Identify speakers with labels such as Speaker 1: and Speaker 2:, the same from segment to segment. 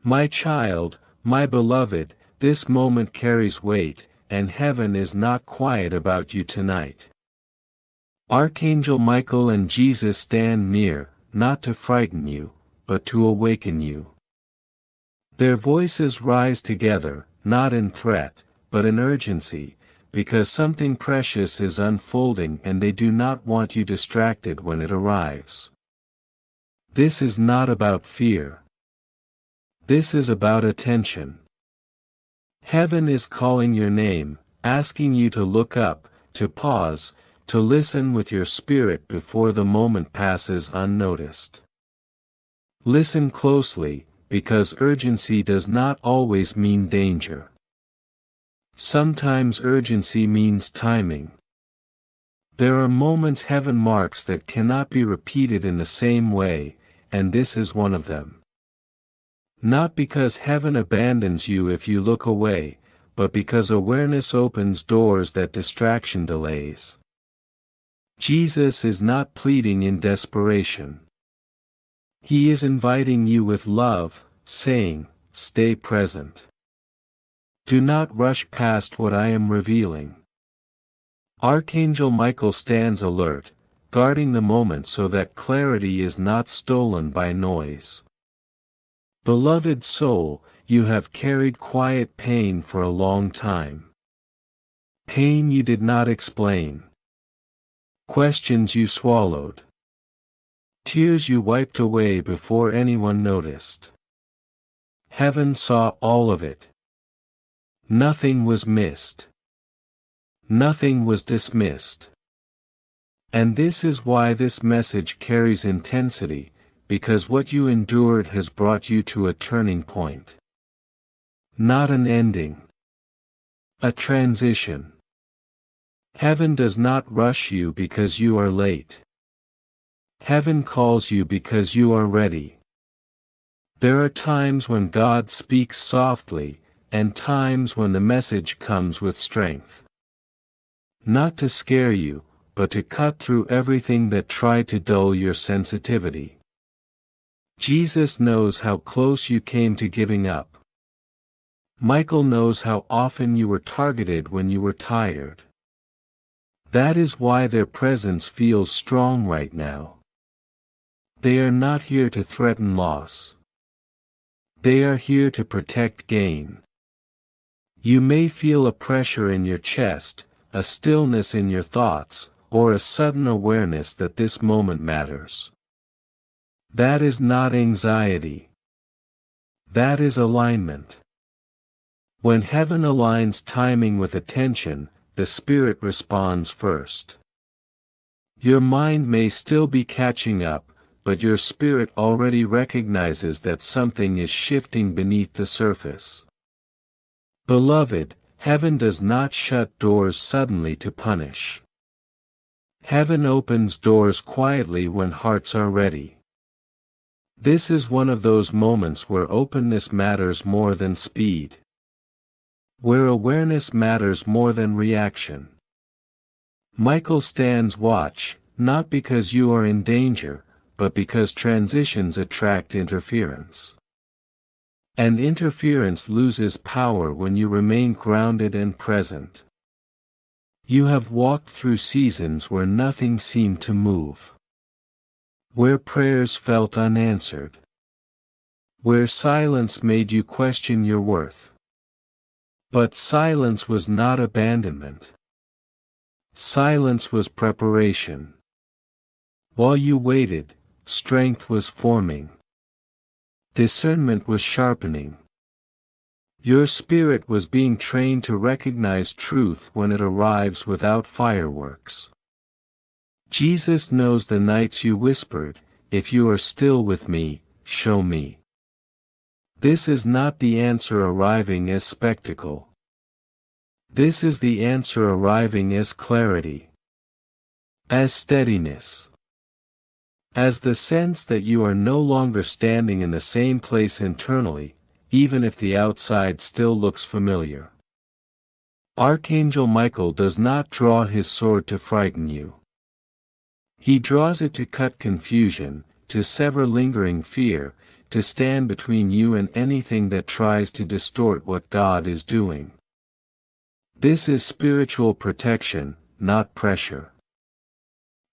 Speaker 1: My child, my beloved, this moment carries weight, and heaven is not quiet about you tonight. Archangel Michael and Jesus stand near, not to frighten you, but to awaken you. Their voices rise together, not in threat, but in urgency, because something precious is unfolding and they do not want you distracted when it arrives. This is not about fear. This is about attention. Heaven is calling your name, asking you to look up, to pause, to listen with your spirit before the moment passes unnoticed. Listen closely, because urgency does not always mean danger. Sometimes urgency means timing. There are moments heaven marks that cannot be repeated in the same way, and this is one of them. Not because heaven abandons you if you look away, but because awareness opens doors that distraction delays. Jesus is not pleading in desperation. He is inviting you with love, saying, "Stay present. Do not rush past what I am revealing." Archangel Michael stands alert, guarding the moment so that clarity is not stolen by noise. Beloved soul, you have carried quiet pain for a long time. Pain you did not explain. Questions you swallowed. Tears you wiped away before anyone noticed. Heaven saw all of it. Nothing was missed. Nothing was dismissed. And this is why this message carries intensity, because what you endured has brought you to a turning point. Not an ending. A transition. Heaven does not rush you because you are late. Heaven calls you because you are ready. There are times when God speaks softly, and times when the message comes with strength. Not to scare you, but to cut through everything that tried to dull your sensitivity. Jesus knows how close you came to giving up. Michael knows how often you were targeted when you were tired. That is why their presence feels strong right now. They are not here to threaten loss. They are here to protect gain. You may feel a pressure in your chest, a stillness in your thoughts, or a sudden awareness that this moment matters. That is not anxiety. That is alignment. When heaven aligns timing with attention, the spirit responds first. Your mind may still be catching up, but your spirit already recognizes that something is shifting beneath the surface. Beloved, heaven does not shut doors suddenly to punish. Heaven opens doors quietly when hearts are ready. This is one of those moments where openness matters more than speed. Where awareness matters more than reaction. Michael stands watch, not because you are in danger, but because transitions attract interference. And interference loses power when you remain grounded and present. You have walked through seasons where nothing seemed to move. Where prayers felt unanswered. Where silence made you question your worth. But silence was not abandonment. Silence was preparation. While you waited, strength was forming. Discernment was sharpening. Your spirit was being trained to recognize truth when it arrives without fireworks. Jesus knows the nights you whispered, "If you are still with me, show me." This is not the answer arriving as spectacle. This is the answer arriving as clarity. As steadiness. As the sense that you are no longer standing in the same place internally, even if the outside still looks familiar. Archangel Michael does not draw his sword to frighten you. He draws it to cut confusion, to sever lingering fear, to stand between you and anything that tries to distort what God is doing. This is spiritual protection, not pressure.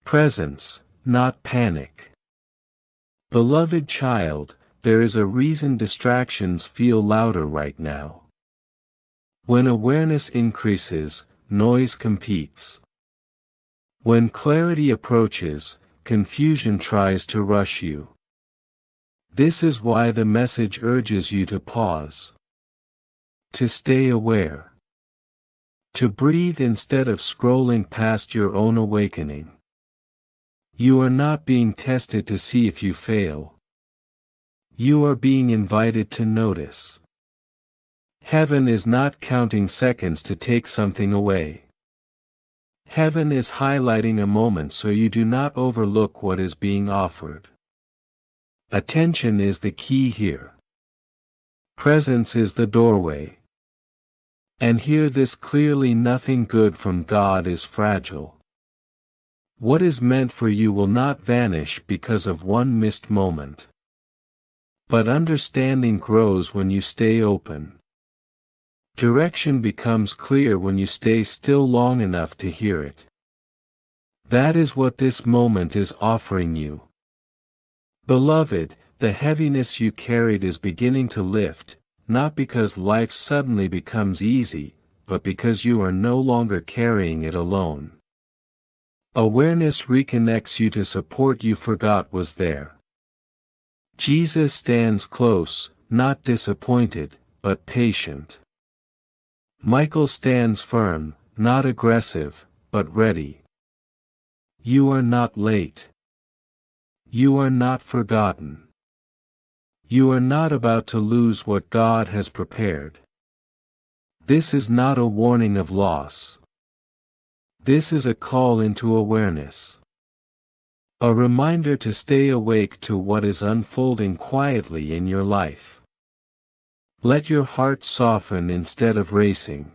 Speaker 1: Presence, not panic. Beloved child, there is a reason distractions feel louder right now. When awareness increases, noise competes. When clarity approaches, confusion tries to rush you. This is why the message urges you to pause. To stay aware. To breathe instead of scrolling past your own awakening. You are not being tested to see if you fail. You are being invited to notice. Heaven is not counting seconds to take something away. Heaven is highlighting a moment so you do not overlook what is being offered. Attention is the key here. Presence is the doorway. And hear this clearly: nothing good from God is fragile. What is meant for you will not vanish because of one missed moment. But understanding grows when you stay open. Direction becomes clear when you stay still long enough to hear it. That is what this moment is offering you. Beloved, the heaviness you carried is beginning to lift, not because life suddenly becomes easy, but because you are no longer carrying it alone. Awareness reconnects you to support you forgot was there. Jesus stands close, not disappointed, but patient. Michael stands firm, not aggressive, but ready. You are not late. You are not forgotten. You are not about to lose what God has prepared. This is not a warning of loss. This is a call into awareness. A reminder to stay awake to what is unfolding quietly in your life. Let your heart soften instead of racing.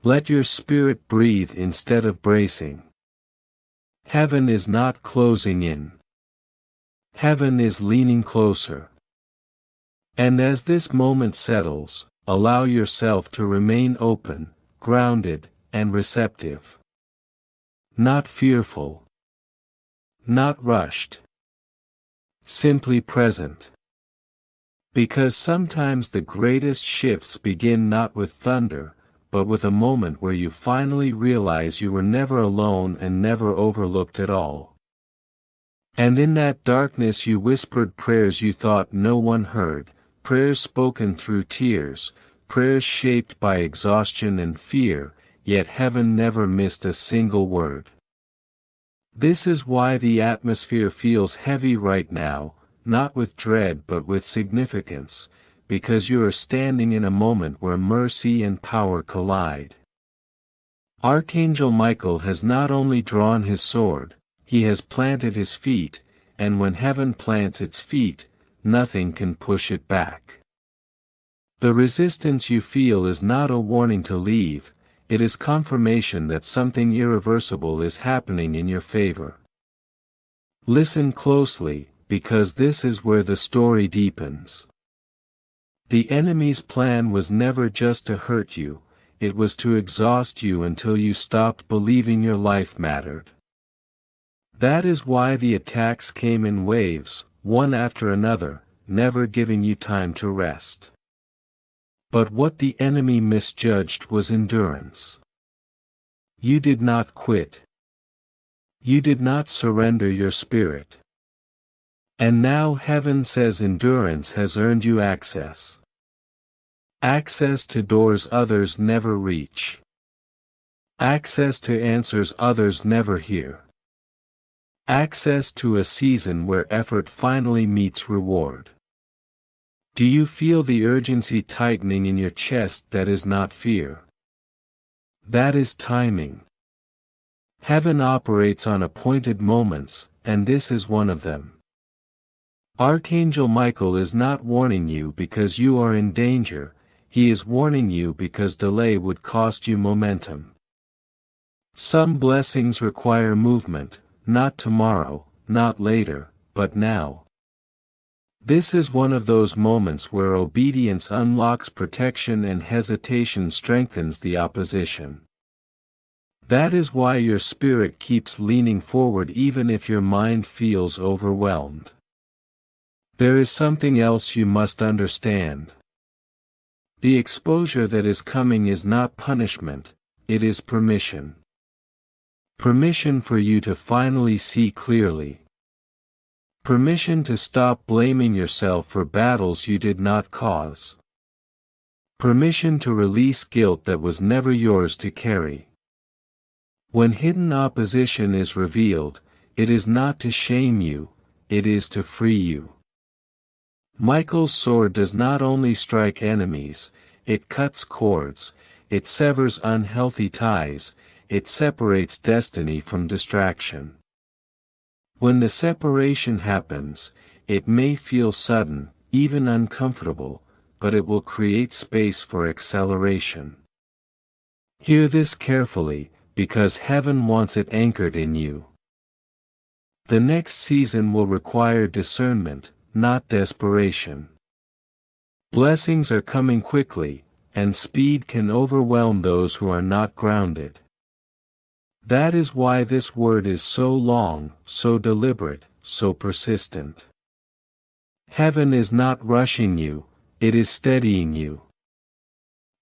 Speaker 1: Let your spirit breathe instead of bracing. Heaven is not closing in. Heaven is leaning closer. And as this moment settles, allow yourself to remain open, grounded, and receptive. Not fearful. Not rushed. Simply present. Because sometimes the greatest shifts begin not with thunder, but with a moment where you finally realize you were never alone and never overlooked at all. And in that darkness you whispered prayers you thought no one heard, prayers spoken through tears, prayers shaped by exhaustion and fear, yet heaven never missed a single word. This is why the atmosphere feels heavy right now, not with dread but with significance, because you are standing in a moment where mercy and power collide. Archangel Michael has not only drawn his sword, he has planted his feet, and when heaven plants its feet, nothing can push it back. The resistance you feel is not a warning to leave, it is confirmation that something irreversible is happening in your favor. Listen closely, because this is where the story deepens. The enemy's plan was never just to hurt you, it was to exhaust you until you stopped believing your life mattered. That is why the attacks came in waves, one after another, never giving you time to rest. But what the enemy misjudged was endurance. You did not quit. You did not surrender your spirit. And now heaven says endurance has earned you access. Access to doors others never reach. Access to answers others never hear. Access to a season where effort finally meets reward. Do you feel the urgency tightening in your chest? That is not fear. That is timing. Heaven operates on appointed moments, and this is one of them. Archangel Michael is not warning you because you are in danger, he is warning you because delay would cost you momentum. Some blessings require movement, not tomorrow, not later, but now. This is one of those moments where obedience unlocks protection and hesitation strengthens the opposition. That is why your spirit keeps leaning forward even if your mind feels overwhelmed. There is something else you must understand. The exposure that is coming is not punishment, it is permission. Permission for you to finally see clearly. Permission to stop blaming yourself for battles you did not cause. Permission to release guilt that was never yours to carry. When hidden opposition is revealed, it is not to shame you, it is to free you. Michael's sword does not only strike enemies, it cuts cords, it severs unhealthy ties, it separates destiny from distraction. When the separation happens, it may feel sudden, even uncomfortable, but it will create space for acceleration. Hear this carefully, because heaven wants it anchored in you. The next season will require discernment, not desperation. Blessings are coming quickly, and speed can overwhelm those who are not grounded. That is why this word is so long, so deliberate, so persistent. Heaven is not rushing you, it is steadying you.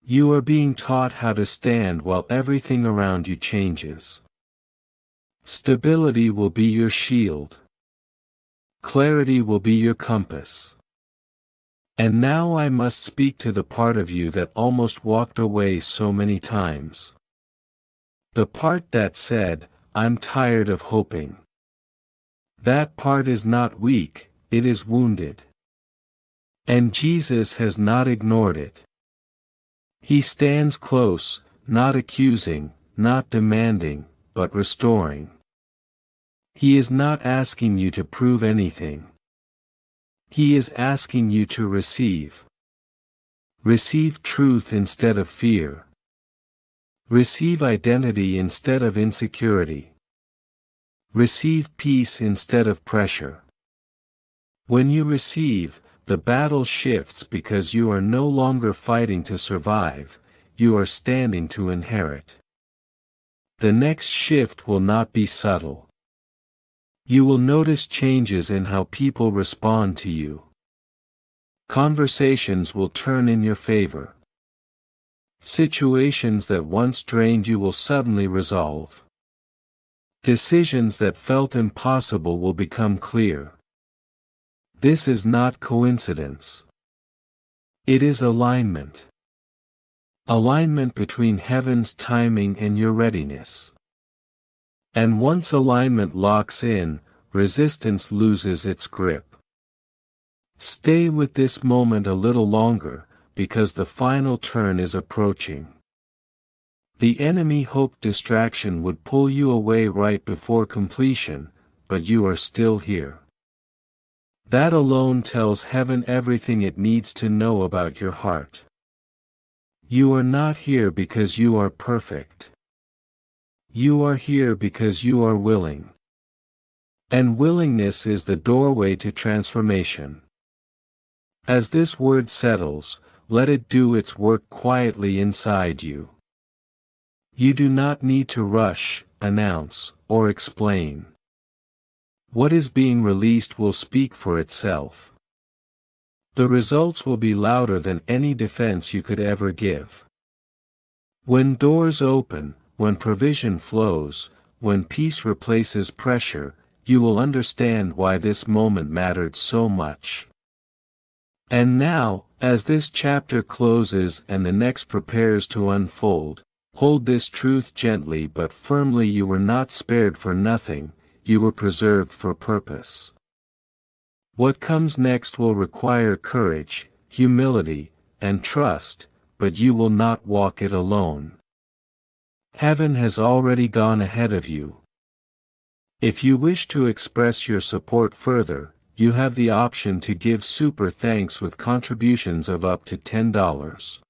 Speaker 1: You are being taught how to stand while everything around you changes. Stability will be your shield. Clarity will be your compass. And now I must speak to the part of you that almost walked away so many times. The part that said, "I'm tired of hoping." That part is not weak, it is wounded. And Jesus has not ignored it. He stands close, not accusing, not demanding, but restoring. He is not asking you to prove anything. He is asking you to receive. Receive truth instead of fear. Receive identity instead of insecurity. Receive peace instead of pressure. When you receive, the battle shifts because you are no longer fighting to survive, you are standing to inherit. The next shift will not be subtle. You will notice changes in how people respond to you. Conversations will turn in your favor. Situations that once drained you will suddenly resolve. Decisions that felt impossible will become clear. This is not coincidence. It is alignment. Alignment between heaven's timing and your readiness. And once alignment locks in, resistance loses its grip. Stay with this moment a little longer, because the final turn is approaching. The enemy hoped distraction would pull you away right before completion, but you are still here. That alone tells heaven everything it needs to know about your heart. You are not here because you are perfect. You are here because you are willing. And willingness is the doorway to transformation. As this word settles, let it do its work quietly inside you. You do not need to rush, announce, or explain. What is being released will speak for itself. The results will be louder than any defense you could ever give. When doors open, when provision flows, when peace replaces pressure, you will understand why this moment mattered so much. And now, as this chapter closes and the next prepares to unfold, hold this truth gently but firmly: you were not spared for nothing, you were preserved for purpose. What comes next will require courage, humility, and trust, but you will not walk it alone. Heaven has already gone ahead of you. If you wish to express your support further, you have the option to give super thanks with contributions of up to $10.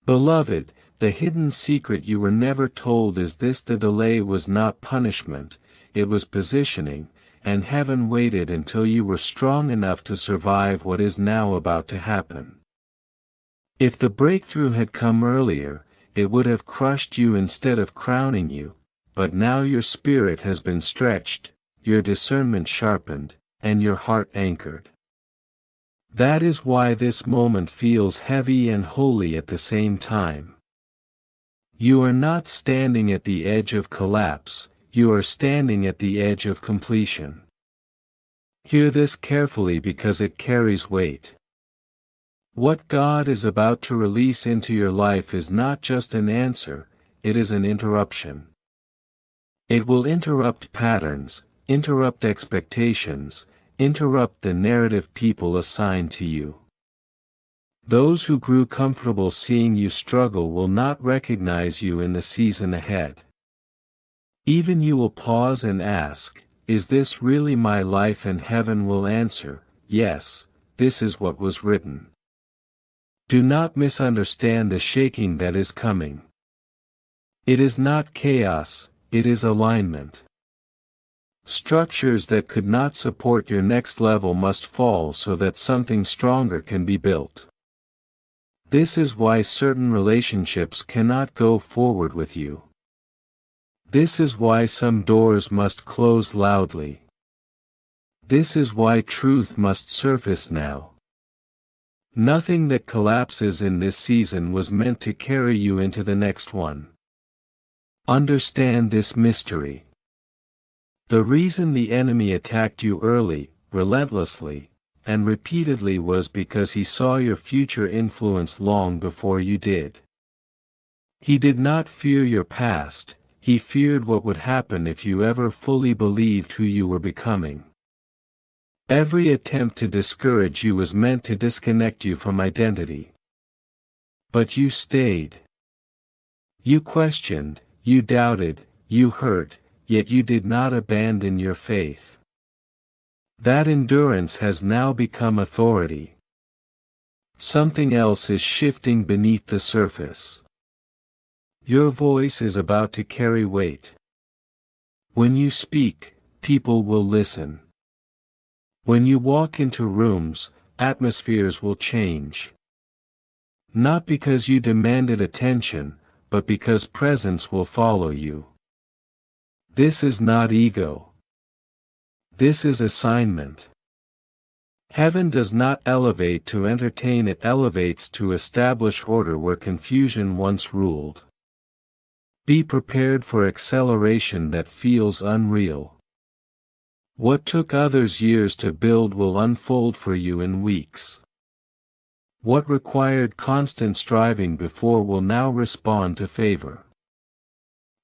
Speaker 1: Beloved, the hidden secret you were never told is this: the delay was not punishment, it was positioning, and heaven waited until you were strong enough to survive what is now about to happen. If the breakthrough had come earlier, it would have crushed you instead of crowning you, but now your spirit has been stretched, your discernment sharpened, and your heart anchored. That is why this moment feels heavy and holy at the same time. You are not standing at the edge of collapse, you are standing at the edge of completion. Hear this carefully because it carries weight. What God is about to release into your life is not just an answer, it is an interruption. It will interrupt patterns, interrupt expectations, interrupt the narrative people assign to you. Those who grew comfortable seeing you struggle will not recognize you in the season ahead. Even you will pause and ask, is this really my life? And heaven will answer, yes, this is what was written. Do not misunderstand the shaking that is coming. It is not chaos, it is alignment. Structures that could not support your next level must fall so that something stronger can be built. This is why certain relationships cannot go forward with you. This is why some doors must close loudly. This is why truth must surface now. Nothing that collapses in this season was meant to carry you into the next one. Understand this mystery. The reason the enemy attacked you early, relentlessly, and repeatedly was because he saw your future influence long before you did. He did not fear your past, he feared what would happen if you ever fully believed who you were becoming. Every attempt to discourage you was meant to disconnect you from identity. But you stayed. You questioned, you doubted, you hurt, yet you did not abandon your faith. That endurance has now become authority. Something else is shifting beneath the surface. Your voice is about to carry weight. When you speak, people will listen. When you walk into rooms, atmospheres will change. Not because you demanded attention, but because presence will follow you. This is not ego. This is assignment. Heaven does not elevate to entertain, it elevates to establish order where confusion once ruled. Be prepared for acceleration that feels unreal. What took others years to build will unfold for you in weeks. What required constant striving before will now respond to favor.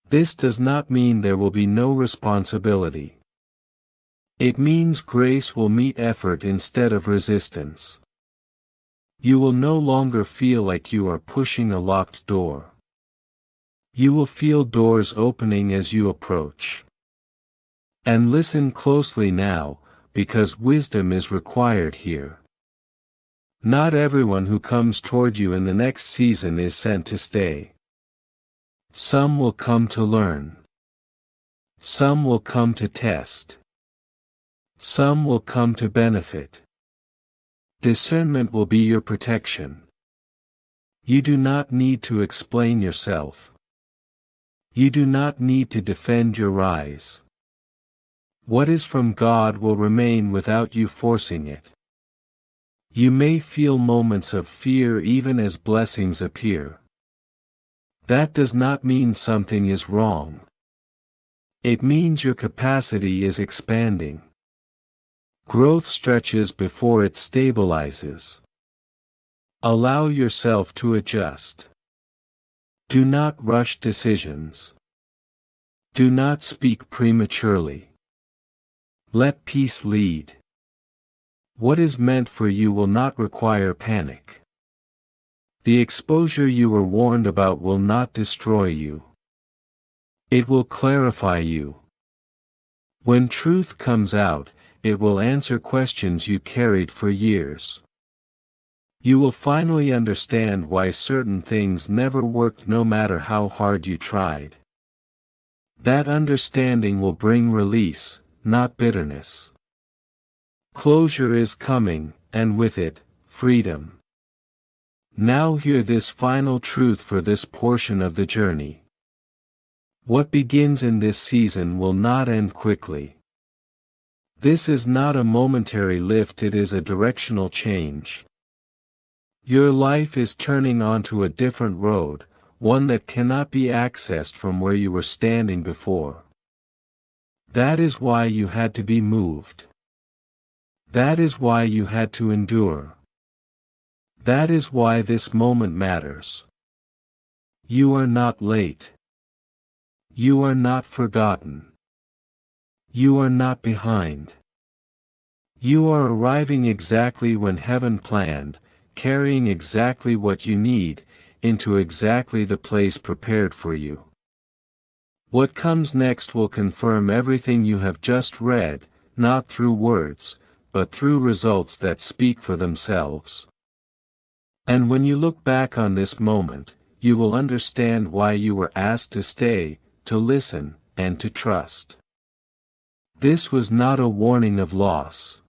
Speaker 1: This does not mean there will be no responsibility. It means grace will meet effort instead of resistance. You will no longer feel like you are pushing a locked door. You will feel doors opening as you approach. And listen closely now, because wisdom is required here. Not everyone who comes toward you in the next season is sent to stay. Some will come to learn. Some will come to test. Some will come to benefit. Discernment will be your protection. You do not need to explain yourself. You do not need to defend your rise. What is from God will remain without you forcing it. You may feel moments of fear even as blessings appear. That does not mean something is wrong. It means your capacity is expanding. Growth stretches before it stabilizes. Allow yourself to adjust. Do not rush decisions. Do not speak prematurely. Let peace lead. What is meant for you will not require panic. The exposure you were warned about will not destroy you. It will clarify you. When truth comes out, it will answer questions you carried for years. You will finally understand why certain things never worked no matter how hard you tried. That understanding will bring release, not bitterness. Closure is coming, and with it, freedom. Now hear this final truth for this portion of the journey. What begins in this season will not end quickly. This is not a momentary lift, it is a directional change. Your life is turning onto a different road, one that cannot be accessed from where you were standing before. That is why you had to be moved. That is why you had to endure. That is why this moment matters. You are not late. You are not forgotten. You are not behind. You are arriving exactly when heaven planned, carrying exactly what you need, into exactly the place prepared for you. What comes next will confirm everything you have just read, not through words, but through results that speak for themselves. And when you look back on this moment, you will understand why you were asked to stay, to listen, and to trust. This was not a warning of loss.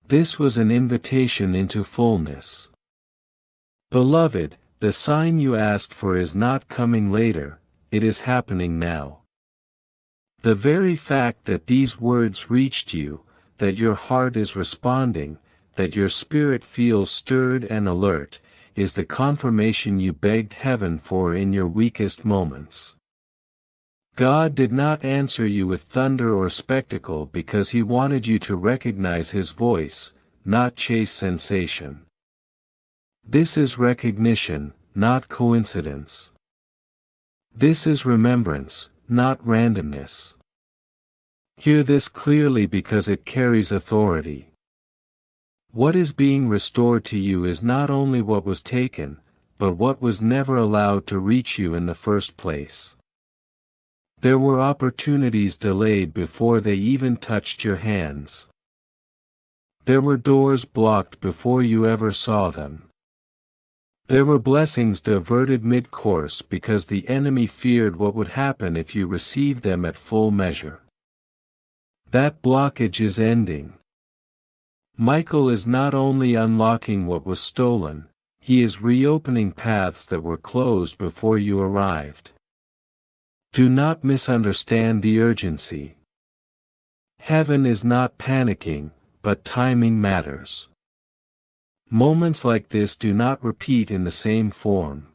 Speaker 1: This was an invitation into fullness. Beloved, the sign you asked for is not coming later, it is happening now. The very fact that these words reached you, that your heart is responding, that your spirit feels stirred and alert, is the confirmation you begged heaven for in your weakest moments. God did not answer you with thunder or spectacle because He wanted you to recognize His voice, not chase sensation. This is recognition, not coincidence. This is remembrance, not randomness. Hear this clearly because it carries authority. What is being restored to you is not only what was taken, but what was never allowed to reach you in the first place. There were opportunities delayed before they even touched your hands. There were doors blocked before you ever saw them. There were blessings diverted mid-course because the enemy feared what would happen if you received them at full measure. That blockage is ending. Michael is not only unlocking what was stolen, he is reopening paths that were closed before you arrived. Do not misunderstand the urgency. Heaven is not panicking, but timing matters. Moments like this do not repeat in the same form.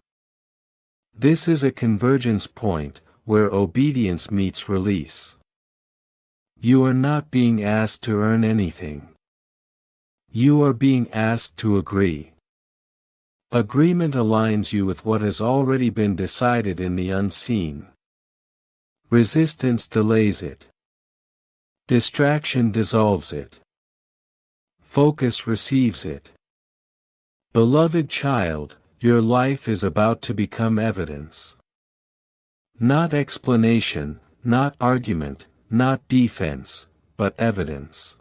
Speaker 1: This is a convergence point, where obedience meets release. You are not being asked to earn anything. You are being asked to agree. Agreement aligns you with what has already been decided in the unseen. Resistance delays it. Distraction dissolves it. Focus receives it. Beloved child, your life is about to become evidence. Not explanation, not argument, not defense, but evidence.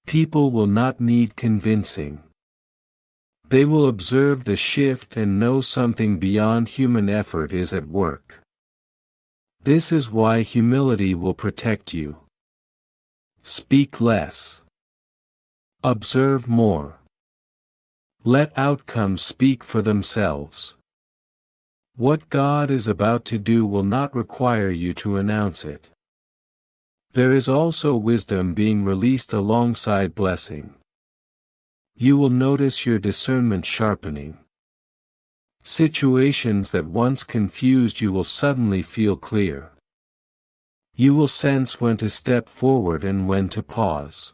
Speaker 1: People will not need convincing. They will observe the shift and know something beyond human effort is at work. This is why humility will protect you. Speak less. Observe more. Let outcomes speak for themselves. What God is about to do will not require you to announce it. There is also wisdom being released alongside blessing. You will notice your discernment sharpening. Situations that once confused you will suddenly feel clear. You will sense when to step forward and when to pause.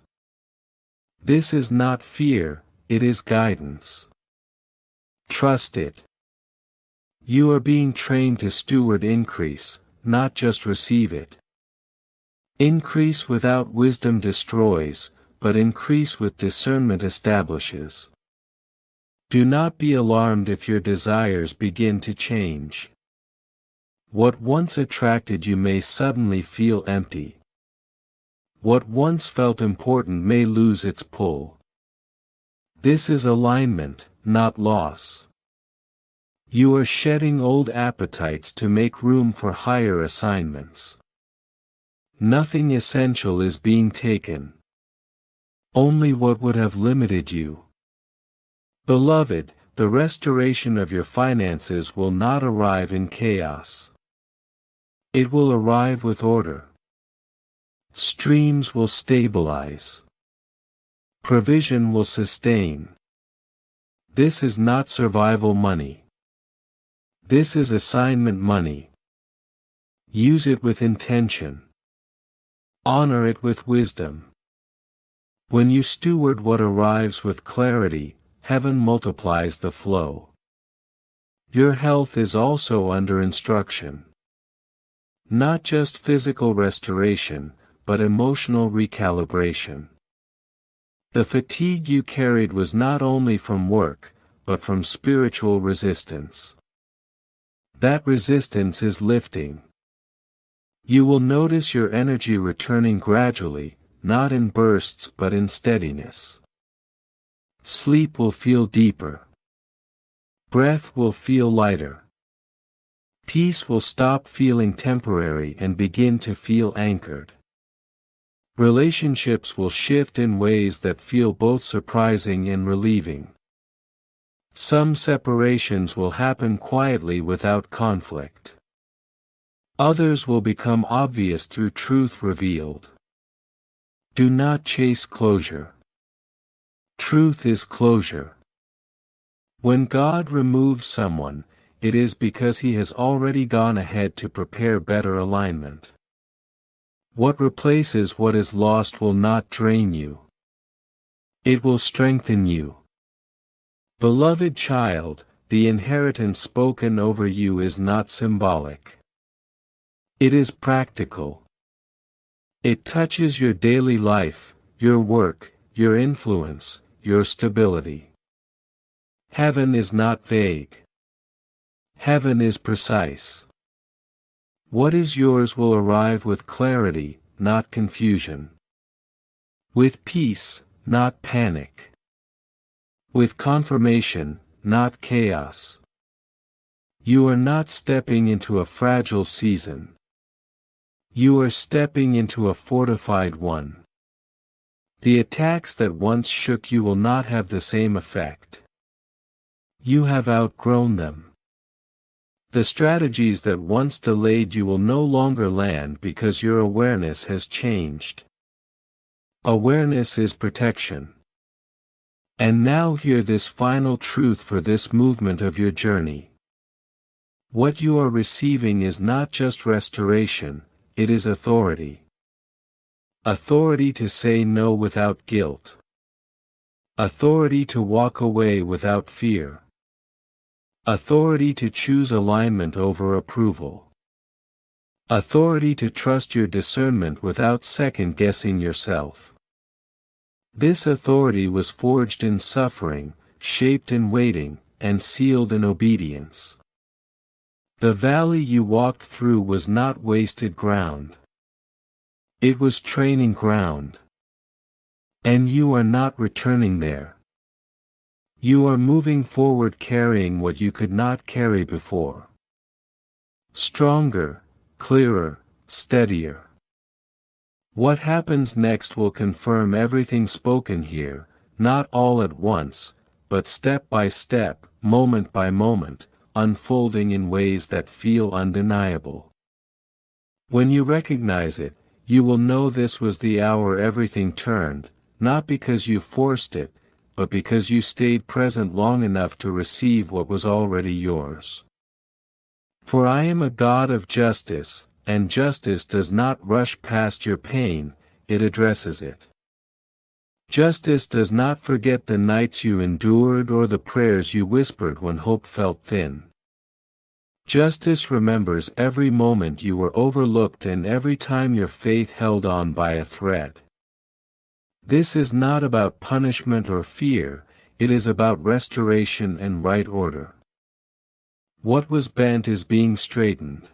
Speaker 1: This is not fear, it is guidance. Trust it. You are being trained to steward increase, not just receive it. Increase without wisdom destroys, but increase with discernment establishes. Do not be alarmed if your desires begin to change. What once attracted you may suddenly feel empty. What once felt important may lose its pull. This is alignment, not loss. You are shedding old appetites to make room for higher assignments. Nothing essential is being taken. Only what would have limited you. Beloved, the restoration of your finances will not arrive in chaos. It will arrive with order. Streams will stabilize. Provision will sustain. This is not survival money. This is assignment money. Use it with intention. Honor it with wisdom. When you steward what arrives with clarity, heaven multiplies the flow. Your health is also under instruction. Not just physical restoration, but emotional recalibration. The fatigue you carried was not only from work, but from spiritual resistance. That resistance is lifting. You will notice your energy returning gradually, not in bursts but in steadiness. Sleep will feel deeper. Breath will feel lighter. Peace will stop feeling temporary and begin to feel anchored. Relationships will shift in ways that feel both surprising and relieving. Some separations will happen quietly without conflict. Others will become obvious through truth revealed. Do not chase closure. Truth is closure. When God removes someone, it is because He has already gone ahead to prepare better alignment. What replaces what is lost will not drain you. It will strengthen you. Beloved child, the inheritance spoken over you is not symbolic. It is practical. It touches your daily life, your work, your influence, your stability. Heaven is not vague. Heaven is precise. What is yours will arrive with clarity, not confusion. With peace, not panic. With confirmation, not chaos. You are not stepping into a fragile season. You are stepping into a fortified one. The attacks that once shook you will not have the same effect. You have outgrown them. The strategies that once delayed you will no longer land because your awareness has changed. Awareness is protection. And now hear this final truth for this movement of your journey. What you are receiving is not just restoration, it is authority. Authority to say no without guilt. Authority to walk away without fear. Authority to choose alignment over approval. Authority to trust your discernment without second-guessing yourself. This authority was forged in suffering, shaped in waiting, and sealed in obedience. The valley you walked through was not wasted ground. It was training ground. And you are not returning there. You are moving forward carrying what you could not carry before. Stronger, clearer, steadier. What happens next will confirm everything spoken here, not all at once, but step by step, moment by moment, unfolding in ways that feel undeniable. When you recognize it, you will know this was the hour everything turned, not because you forced it, but because you stayed present long enough to receive what was already yours. For I am a God of justice, and justice does not rush past your pain, it addresses it. Justice does not forget the nights you endured or the prayers you whispered when hope felt thin. Justice remembers every moment you were overlooked and every time your faith held on by a thread. This is not about punishment or fear, it is about restoration and right order. What was bent is being straightened.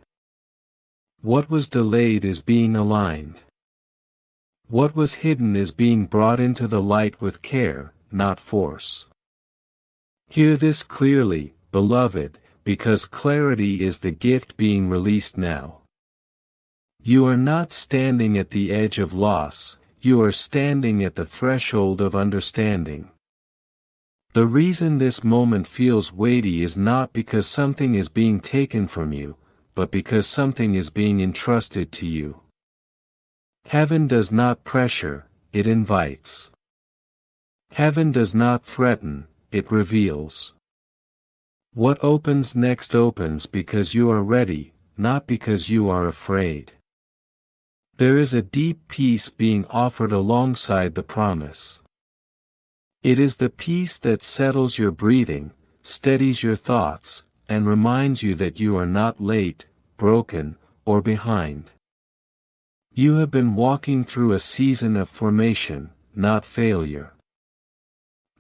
Speaker 1: What was delayed is being aligned. What was hidden is being brought into the light with care, not force. Hear this clearly, beloved, because clarity is the gift being released now. You are not standing at the edge of loss, you are standing at the threshold of understanding. The reason this moment feels weighty is not because something is being taken from you, but because something is being entrusted to you. Heaven does not pressure, it invites. Heaven does not threaten, it reveals. What opens next opens because you are ready, not because you are afraid. There is a deep peace being offered alongside the promise. It is the peace that settles your breathing, steadies your thoughts, and reminds you that you are not late, broken, or behind. You have been walking through a season of formation, not failure.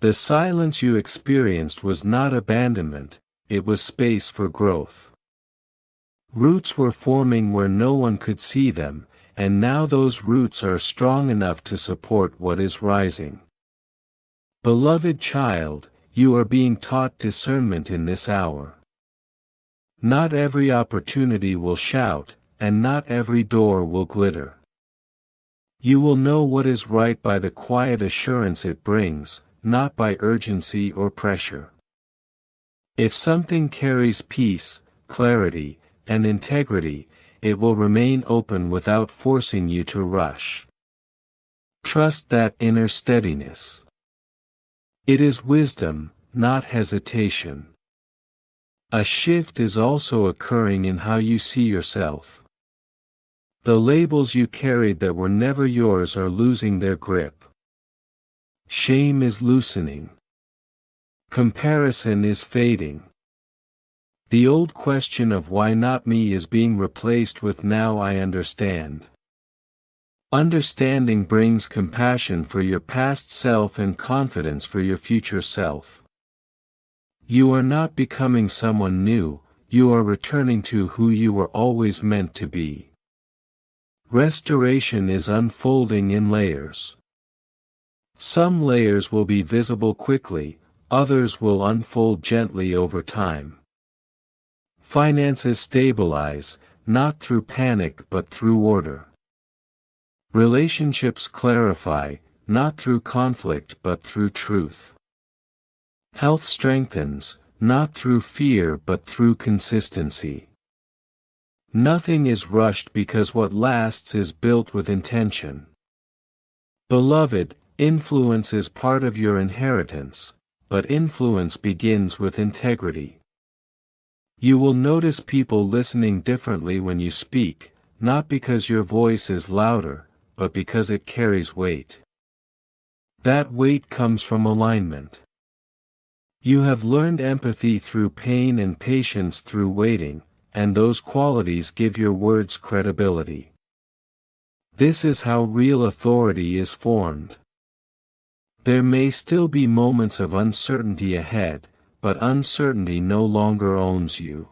Speaker 1: The silence you experienced was not abandonment, it was space for growth. Roots were forming where no one could see them, and now those roots are strong enough to support what is rising. Beloved child, you are being taught discernment in this hour. Not every opportunity will shout, and not every door will glitter. You will know what is right by the quiet assurance it brings, not by urgency or pressure. If something carries peace, clarity, and integrity, it will remain open without forcing you to rush. Trust that inner steadiness. It is wisdom, not hesitation. A shift is also occurring in how you see yourself. The labels you carried that were never yours are losing their grip. Shame is loosening. Comparison is fading. The old question of why not me is being replaced with now I understand. Understanding brings compassion for your past self and confidence for your future self. You are not becoming someone new, you are returning to who you were always meant to be. Restoration is unfolding in layers. Some layers will be visible quickly, others will unfold gently over time. Finances stabilize, not through panic but through order. Relationships clarify, not through conflict but through truth. Health strengthens, not through fear but through consistency. Nothing is rushed because what lasts is built with intention. Beloved, influence is part of your inheritance, but influence begins with integrity. You will notice people listening differently when you speak, not because your voice is louder, but because it carries weight. That weight comes from alignment. You have learned empathy through pain and patience through waiting, and those qualities give your words credibility. This is how real authority is formed. There may still be moments of uncertainty ahead, but uncertainty no longer owns you.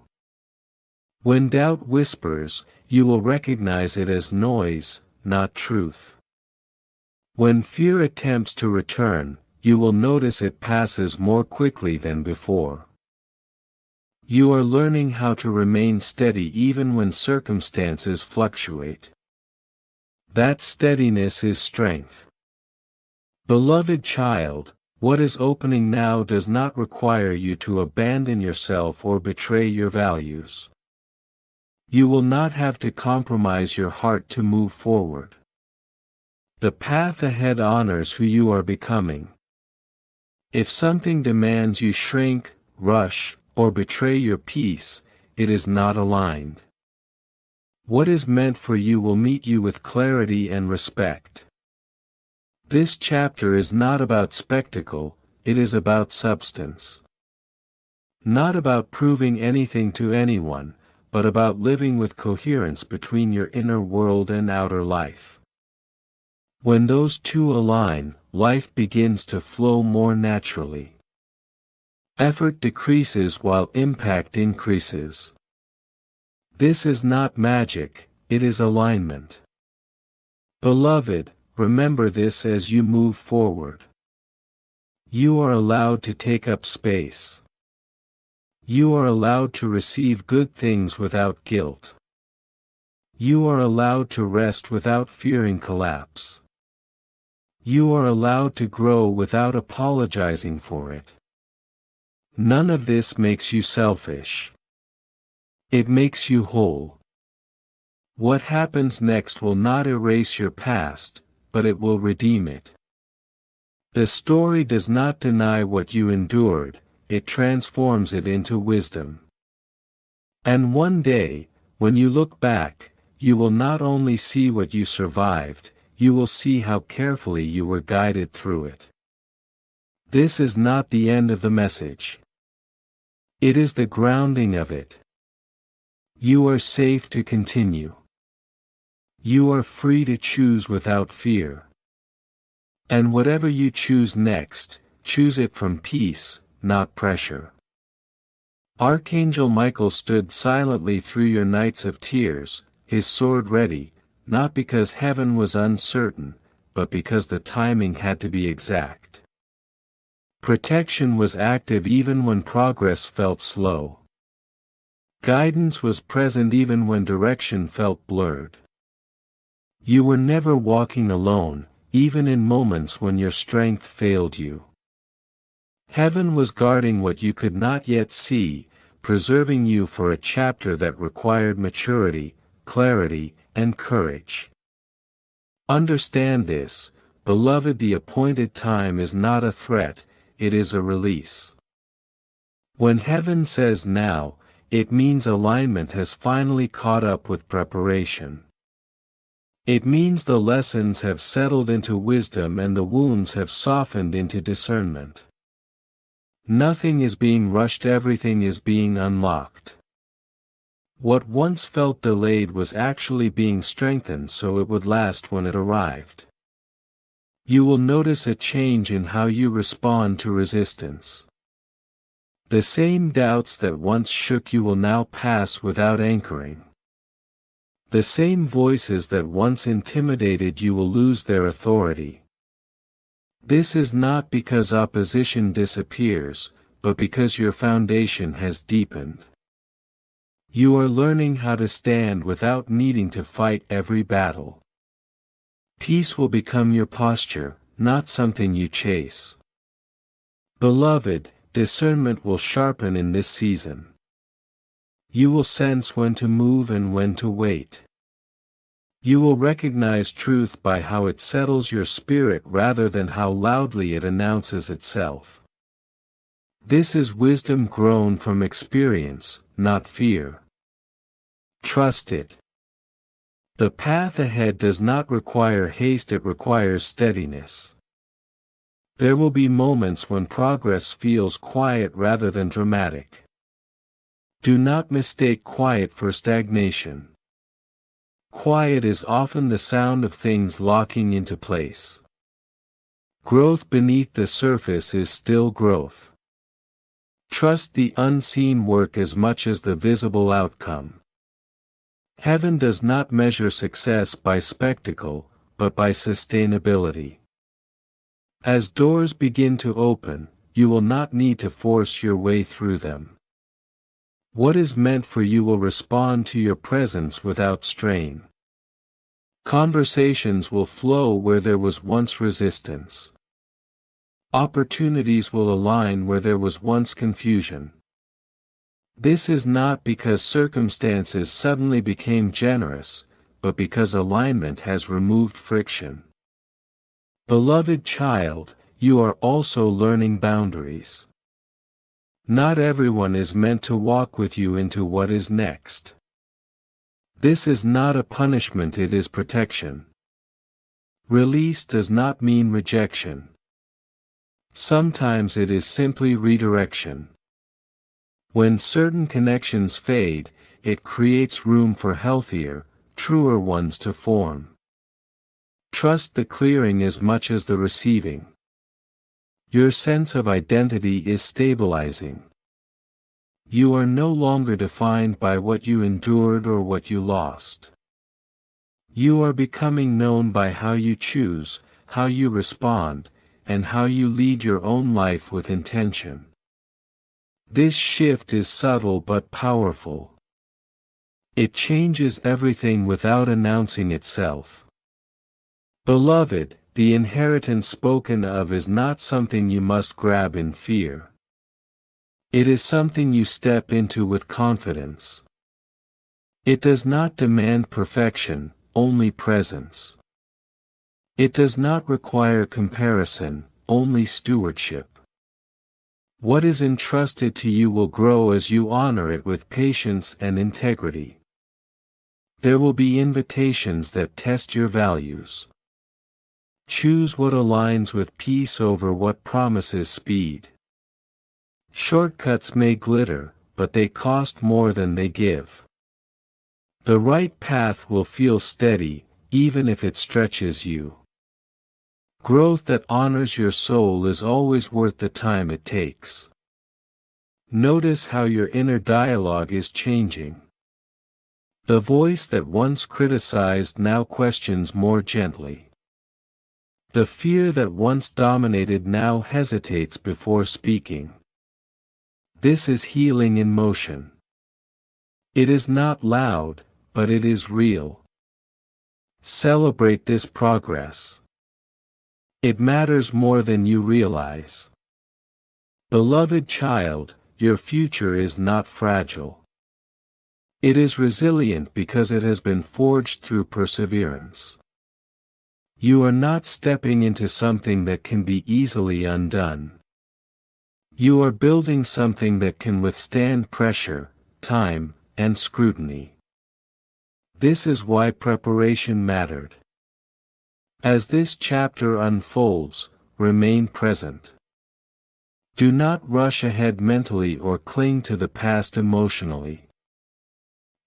Speaker 1: When doubt whispers, you will recognize it as noise, not truth. When fear attempts to return, you will notice it passes more quickly than before. You are learning how to remain steady even when circumstances fluctuate. That steadiness is strength. Beloved child, what is opening now does not require you to abandon yourself or betray your values. You will not have to compromise your heart to move forward. The path ahead honors who you are becoming. If something demands you shrink, rush, or betray your peace, it is not aligned. What is meant for you will meet you with clarity and respect. This chapter is not about spectacle, it is about substance. Not about proving anything to anyone, but about living with coherence between your inner world and outer life. When those two align, life begins to flow more naturally. Effort decreases while impact increases. This is not magic, it is alignment. Beloved, remember this as you move forward. You are allowed to take up space. You are allowed to receive good things without guilt. You are allowed to rest without fearing collapse. You are allowed to grow without apologizing for it. None of this makes you selfish. It makes you whole. What happens next will not erase your past, but it will redeem it. The story does not deny what you endured, it transforms it into wisdom. And one day, when you look back, you will not only see what you survived, you will see how carefully you were guided through it. This is not the end of the message. It is the grounding of it. You are safe to continue. You are free to choose without fear. And whatever you choose next, choose it from peace, not pressure. Archangel Michael stood silently through your nights of tears, his sword ready, not because heaven was uncertain, but because the timing had to be exact. Protection was active even when progress felt slow. Guidance was present even when direction felt blurred. You were never walking alone, even in moments when your strength failed you. Heaven was guarding what you could not yet see, preserving you for a chapter that required maturity, clarity, and courage. Understand this, beloved, the appointed time is not a threat, it is a release. When heaven says now, it means alignment has finally caught up with preparation. It means the lessons have settled into wisdom and the wounds have softened into discernment. Nothing is being rushed, everything is being unlocked. What once felt delayed was actually being strengthened so it would last when it arrived. You will notice a change in how you respond to resistance. The same doubts that once shook you will now pass without anchoring. The same voices that once intimidated you will lose their authority. This is not because opposition disappears, but because your foundation has deepened. You are learning how to stand without needing to fight every battle. Peace will become your posture, not something you chase. Beloved, discernment will sharpen in this season. You will sense when to move and when to wait. You will recognize truth by how it settles your spirit rather than how loudly it announces itself. This is wisdom grown from experience, not fear. Trust it. The path ahead does not require haste, it requires steadiness. There will be moments when progress feels quiet rather than dramatic. Do not mistake quiet for stagnation. Quiet is often the sound of things locking into place. Growth beneath the surface is still growth. Trust the unseen work as much as the visible outcome. Heaven does not measure success by spectacle, but by sustainability. As doors begin to open, you will not need to force your way through them. What is meant for you will respond to your presence without strain. Conversations will flow where there was once resistance. Opportunities will align where there was once confusion. This is not because circumstances suddenly became generous, but because alignment has removed friction. Beloved child, you are also learning boundaries. Not everyone is meant to walk with you into what is next. This is not a punishment, it is protection. Release does not mean rejection. Sometimes it is simply redirection. When certain connections fade, it creates room for healthier, truer ones to form. Trust the clearing as much as the receiving. Your sense of identity is stabilizing. You are no longer defined by what you endured or what you lost. You are becoming known by how you choose, how you respond, and how you lead your own life with intention. This shift is subtle but powerful. It changes everything without announcing itself. Beloved, the inheritance spoken of is not something you must grab in fear. It is something you step into with confidence. It does not demand perfection, only presence. It does not require comparison, only stewardship. What is entrusted to you will grow as you honor it with patience and integrity. There will be invitations that test your values. Choose what aligns with peace over what promises speed. Shortcuts may glitter, but they cost more than they give. The right path will feel steady, even if it stretches you. Growth that honors your soul is always worth the time it takes. Notice how your inner dialogue is changing. The voice that once criticized now questions more gently. The fear that once dominated now hesitates before speaking. This is healing in motion. It is not loud, but it is real. Celebrate this progress. It matters more than you realize. Beloved child, your future is not fragile. It is resilient because it has been forged through perseverance. You are not stepping into something that can be easily undone. You are building something that can withstand pressure, time, and scrutiny. This is why preparation mattered. As this chapter unfolds, remain present. Do not rush ahead mentally or cling to the past emotionally.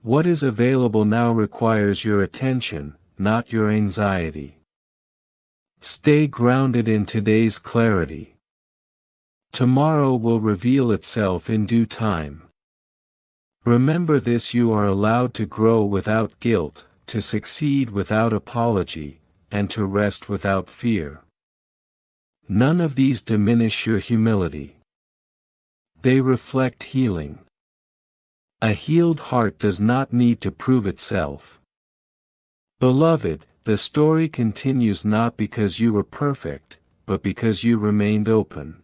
Speaker 1: What is available now requires your attention, not your anxiety. Stay grounded in today's clarity. Tomorrow will reveal itself in due time. Remember this: you are allowed to grow without guilt, to succeed without apology, and to rest without fear. None of these diminish your humility. They reflect healing. A healed heart does not need to prove itself. Beloved, the story continues not because you were perfect, but because you remained open.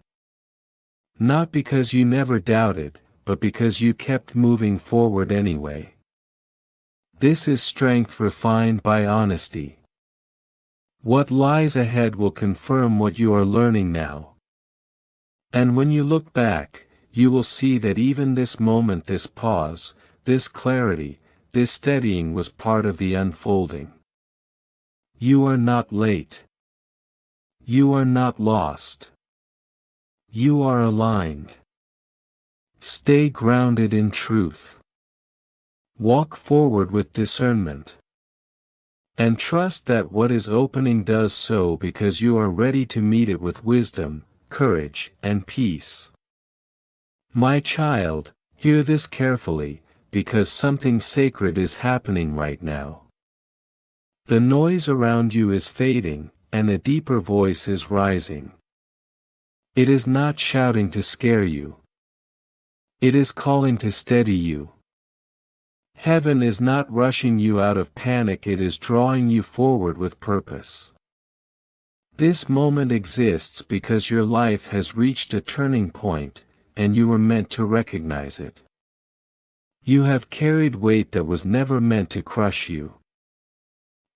Speaker 1: Not because you never doubted, but because you kept moving forward anyway. This is strength refined by honesty. What lies ahead will confirm what you are learning now. And when you look back, you will see that even this moment, this pause, this clarity, this steadying was part of the unfolding. You are not late. You are not lost. You are aligned. Stay grounded in truth. Walk forward with discernment. And trust that what is opening does so because you are ready to meet it with wisdom, courage, and peace. My child, hear this carefully, because something sacred is happening right now. The noise around you is fading, and a deeper voice is rising. It is not shouting to scare you. It is calling to steady you. Heaven is not rushing you out of panic, it is drawing you forward with purpose. This moment exists because your life has reached a turning point, and you were meant to recognize it. You have carried weight that was never meant to crush you.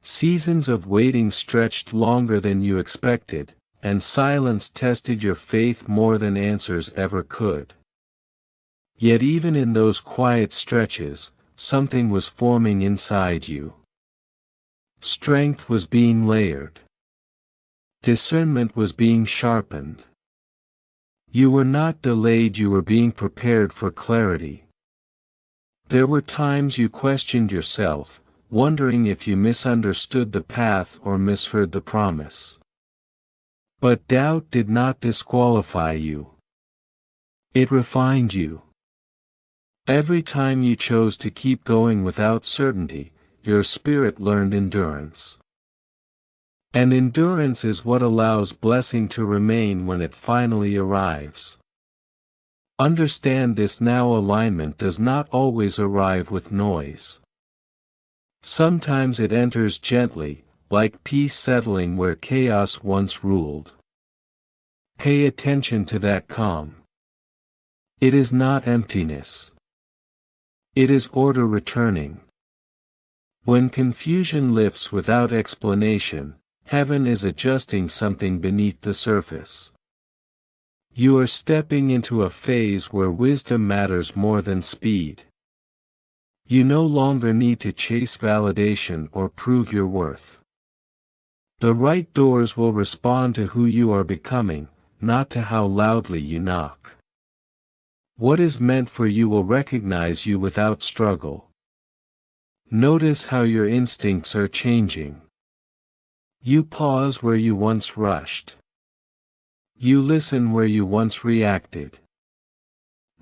Speaker 1: Seasons of waiting stretched longer than you expected, and silence tested your faith more than answers ever could. Yet even in those quiet stretches, something was forming inside you. Strength was being layered. Discernment was being sharpened. You were not delayed, you were being prepared for clarity. There were times you questioned yourself, wondering if you misunderstood the path or misheard the promise. But doubt did not disqualify you. It refined you. Every time you chose to keep going without certainty, your spirit learned endurance. And endurance is what allows blessing to remain when it finally arrives. Understand this now: alignment does not always arrive with noise. Sometimes it enters gently, like peace settling where chaos once ruled. Pay attention to that calm. It is not emptiness. It is order returning. When confusion lifts without explanation, heaven is adjusting something beneath the surface. You are stepping into a phase where wisdom matters more than speed. You no longer need to chase validation or prove your worth. The right doors will respond to who you are becoming, not to how loudly you knock. What is meant for you will recognize you without struggle. Notice how your instincts are changing. You pause where you once rushed. You listen where you once reacted.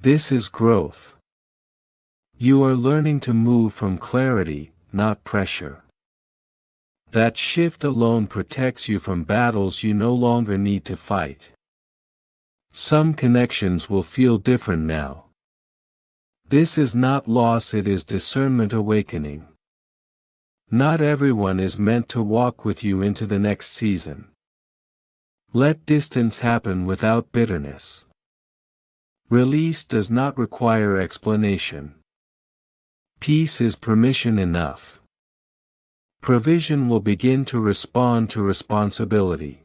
Speaker 1: This is growth. You are learning to move from clarity, not pressure. That shift alone protects you from battles you no longer need to fight. Some connections will feel different now. This is not loss, it is discernment awakening. Not everyone is meant to walk with you into the next season. Let distance happen without bitterness. Release does not require explanation. Peace is permission enough. Provision will begin to respond to responsibility.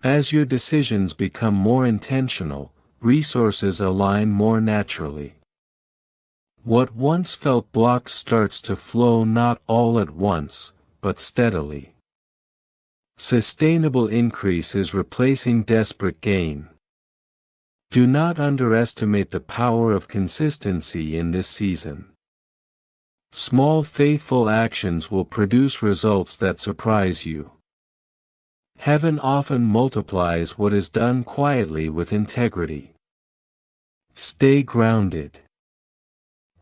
Speaker 1: As your decisions become more intentional, resources align more naturally. What once felt blocked starts to flow, not all at once, but steadily. Sustainable increase is replacing desperate gain. Do not underestimate the power of consistency in this season. Small faithful actions will produce results that surprise you. Heaven often multiplies what is done quietly with integrity. Stay grounded.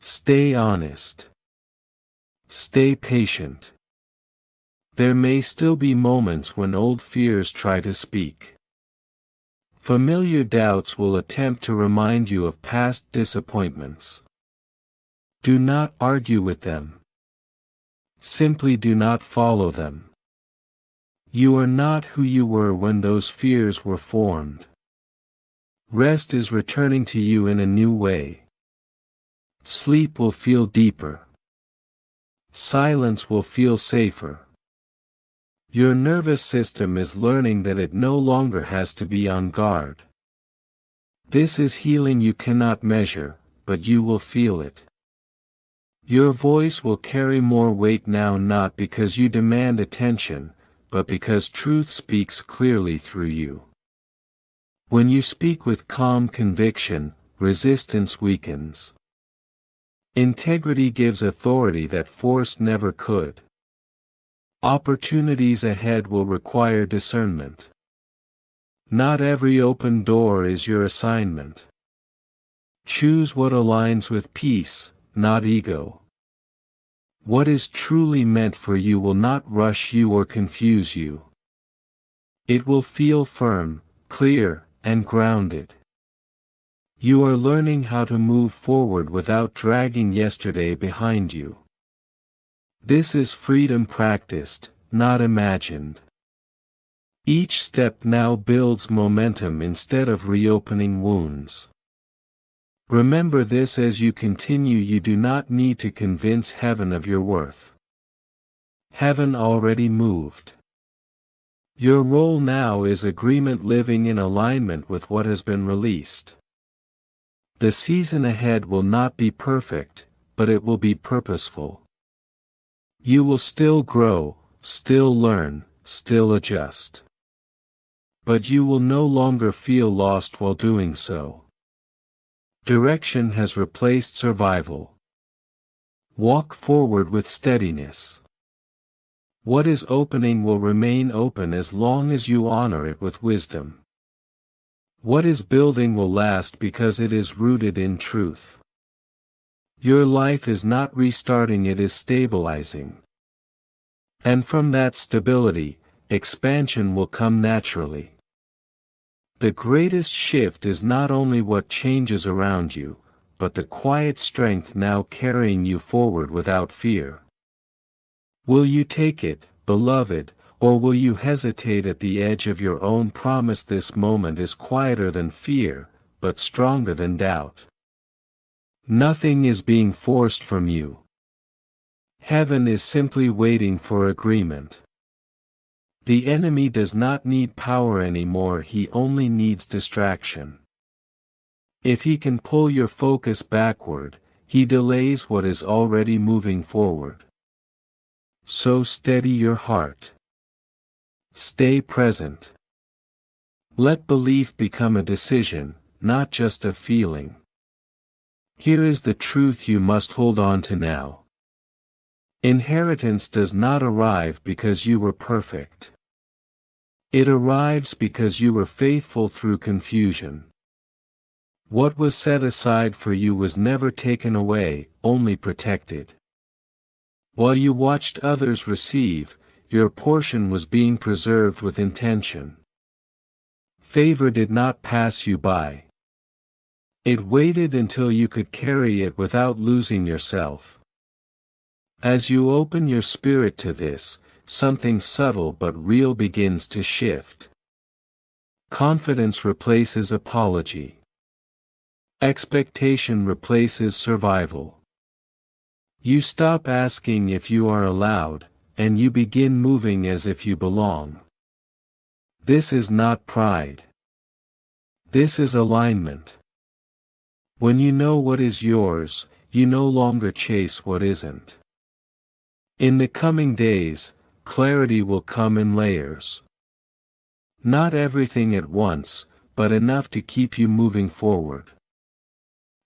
Speaker 1: Stay honest. Stay patient. There may still be moments when old fears try to speak. Familiar doubts will attempt to remind you of past disappointments. Do not argue with them. Simply do not follow them. You are not who you were when those fears were formed. Rest is returning to you in a new way. Sleep will feel deeper. Silence will feel safer. Your nervous system is learning that it no longer has to be on guard. This is healing you cannot measure, but you will feel it. Your voice will carry more weight now, not because you demand attention, but because truth speaks clearly through you. When you speak with calm conviction, resistance weakens. Integrity gives authority that force never could. Opportunities ahead will require discernment. Not every open door is your assignment. Choose what aligns with peace, not ego. What is truly meant for you will not rush you or confuse you. It will feel firm, clear, and grounded. You are learning how to move forward without dragging yesterday behind you. This is freedom practiced, not imagined. Each step now builds momentum instead of reopening wounds. Remember this as you continue: you do not need to convince heaven of your worth. Heaven already moved. Your role now is agreement, living in alignment with what has been released. The season ahead will not be perfect, but it will be purposeful. You will still grow, still learn, still adjust. But you will no longer feel lost while doing so. Direction has replaced survival. Walk forward with steadiness. What is opening will remain open as long as you honor it with wisdom. What is building will last because it is rooted in truth. Your life is not restarting, it is stabilizing. And from that stability, expansion will come naturally. The greatest shift is not only what changes around you, but the quiet strength now carrying you forward without fear. Will you take it, beloved, or will you hesitate at the edge of your own promise? This moment is quieter than fear, but stronger than doubt. Nothing is being forced from you. Heaven is simply waiting for agreement. The enemy does not need power anymore, he only needs distraction. If he can pull your focus backward, he delays what is already moving forward. So steady your heart. Stay present. Let belief become a decision, not just a feeling. Here is the truth you must hold on to now. Inheritance does not arrive because you were perfect. It arrives because you were faithful through confusion. What was set aside for you was never taken away, only protected. While you watched others receive, your portion was being preserved with intention. Favor did not pass you by. It waited until you could carry it without losing yourself. As you open your spirit to this, something subtle but real begins to shift. Confidence replaces apology. Expectation replaces survival. You stop asking if you are allowed, and you begin moving as if you belong. This is not pride. This is alignment. When you know what is yours, you no longer chase what isn't. In the coming days, clarity will come in layers. Not everything at once, but enough to keep you moving forward.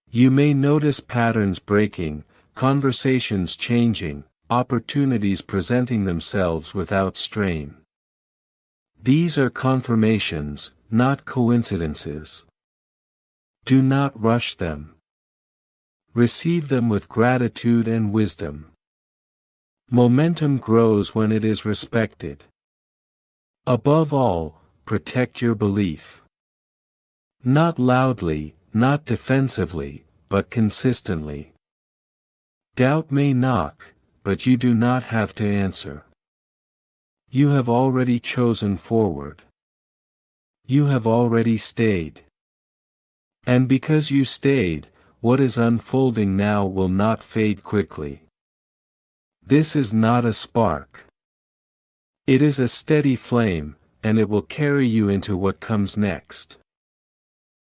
Speaker 1: You may notice patterns breaking, conversations changing, opportunities presenting themselves without strain. These are confirmations, not coincidences. Do not rush them. Receive them with gratitude and wisdom. Momentum grows when it is respected. Above all, protect your belief. Not loudly, not defensively, but consistently. Doubt may knock, but you do not have to answer. You have already chosen forward. You have already stayed. And because you stayed, what is unfolding now will not fade quickly. This is not a spark. It is a steady flame, and it will carry you into what comes next.